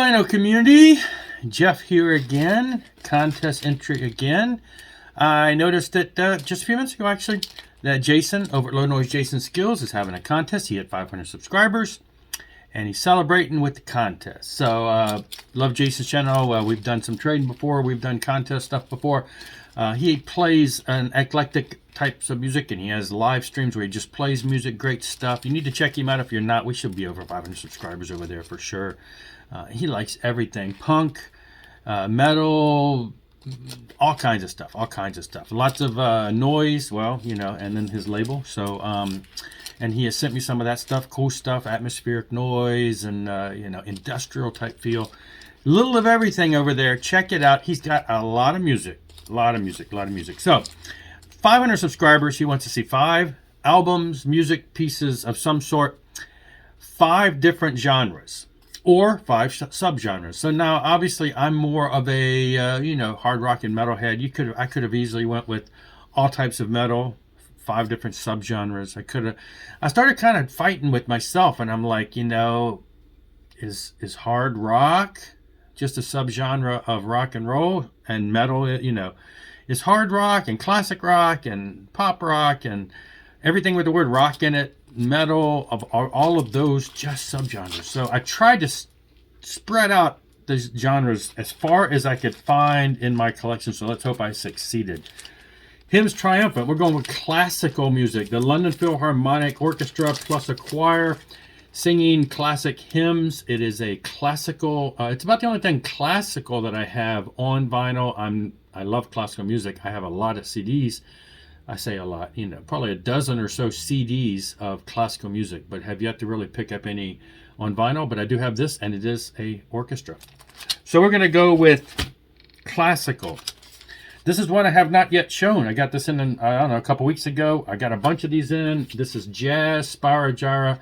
Vinyl community, Jeff here again. Contest entry again. I noticed that just a few minutes ago, actually, that Jason over at Low Noise Jason Skills is having a contest. He hit 500 subscribers, and he's celebrating with the contest. So, love Jason's channel. We've done some trading before. We've done contest stuff before. He plays an eclectic types of music, and he has live streams where he just plays music. Great stuff. You need to check him out if you're not. We should be over 500 subscribers over there for sure. He likes everything. Punk, metal, all kinds of stuff. Lots of noise, well, you know, and then his label. So, and he has sent me some of that stuff, cool stuff, atmospheric noise and, you know, industrial type feel. Little of everything over there. Check it out. He's got a lot of music. A lot of music. So, 500 subscribers. He wants to see 5 albums, music pieces of some sort, 5 different genres, or 5 subgenres. So now, obviously, I'm more of a you know, hard rock and metalhead. I could have easily went with all types of metal, 5 different subgenres. I started kind of fighting with myself, and I'm like, you know, is hard rock just a subgenre of rock and roll and metal? You know, is hard rock and classic rock and pop rock and everything with the word rock in it, metal, of all of those just subgenres. So I tried to spread out the genres as far as I could find in my collection. So let's hope I succeeded. Hymns Triumphant. We're going with classical music. The London Philharmonic Orchestra plus a choir singing classic hymns. It is a classical. It's about the only thing classical that I have on vinyl. I love classical music. I have a lot of CDs. I say a lot, you know, probably a dozen or so CDs of classical music, but have yet to really pick up any on vinyl. But I do have this, and it is a orchestra. So we're going to go with classical. This is one I have not yet shown. I got this in, I don't know, a couple weeks ago. I got a bunch of these in. This is Jazz, Spyro Gyra,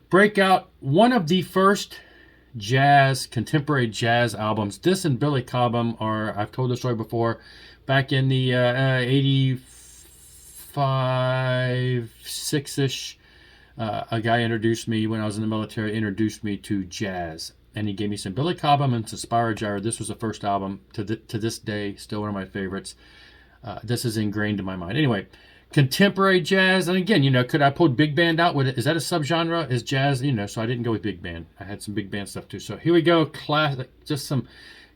Breakout, one of the first contemporary jazz albums. This and Billy Cobham are, I've told the story before, back in the 85, 6-ish, a guy introduced me when I was in the military, introduced me to jazz. And he gave me some Billy Cobham and some Spyro Gyra. This was the first album to this day, still one of my favorites. This is ingrained in my mind. Anyway, contemporary jazz. And again, you know, could I pull big band out with it? Is that a subgenre? Is jazz, you know, so I didn't go with big band. I had some big band stuff too. So here we go. Classic, just some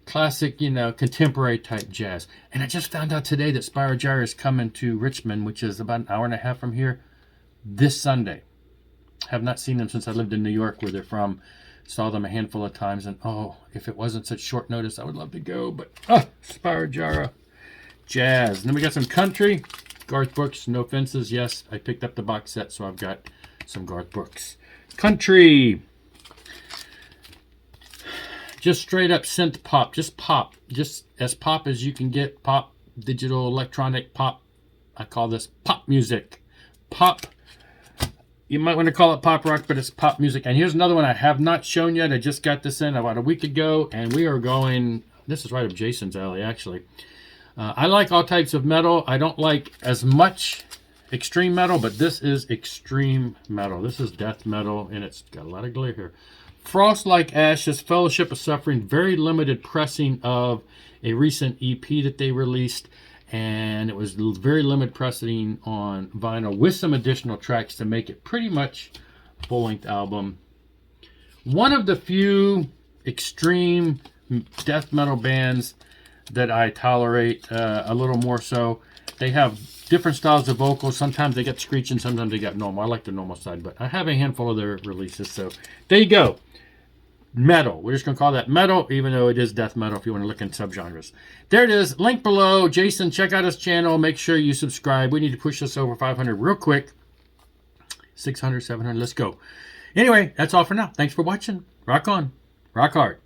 classic, you know, contemporary type jazz. And I just found out today that Spyro Gyra is coming to Richmond, which is about an hour and a half from here, this Sunday. Have not seen them since I lived in New York, where they're from. Saw them a handful of times, and oh, if it wasn't such short notice, I would love to go. But Spyro Gyra, jazz. And then we got some country. Garth Brooks, no offenses. Yes, I picked up the box set, so I've got some Garth Brooks. Country. Just straight up synth pop. Just pop. Just as pop as you can get. Pop, digital, electronic pop. I call this pop music. Pop. You might want to call it pop rock, but it's pop music. And here's another one I have not shown yet. I just got this in about a week ago, and we are going, this is right up Jason's alley, actually. I like all types of metal. I don't like as much extreme metal, but this is extreme metal. This is death metal, and it's got a lot of glare here. Frost Like Ashes, Fellowship of Suffering, very limited pressing of a recent EP that they released. And it was very limited pressing on vinyl with some additional tracks to make it pretty much a full-length album. One of the few extreme death metal bands that I tolerate a little more so. They have different styles of vocals. Sometimes they get screeching, sometimes they get normal. I like the normal side, but I have a handful of their releases. So there you go. Metal. We're just going to call that metal, even though it is death metal if you want to look in subgenres. There it is. Link below. Jason, check out his channel. Make sure you subscribe. We need to push this over 500 real quick. 600, 700. Let's go. Anyway, that's all for now. Thanks for watching. Rock on. Rock hard.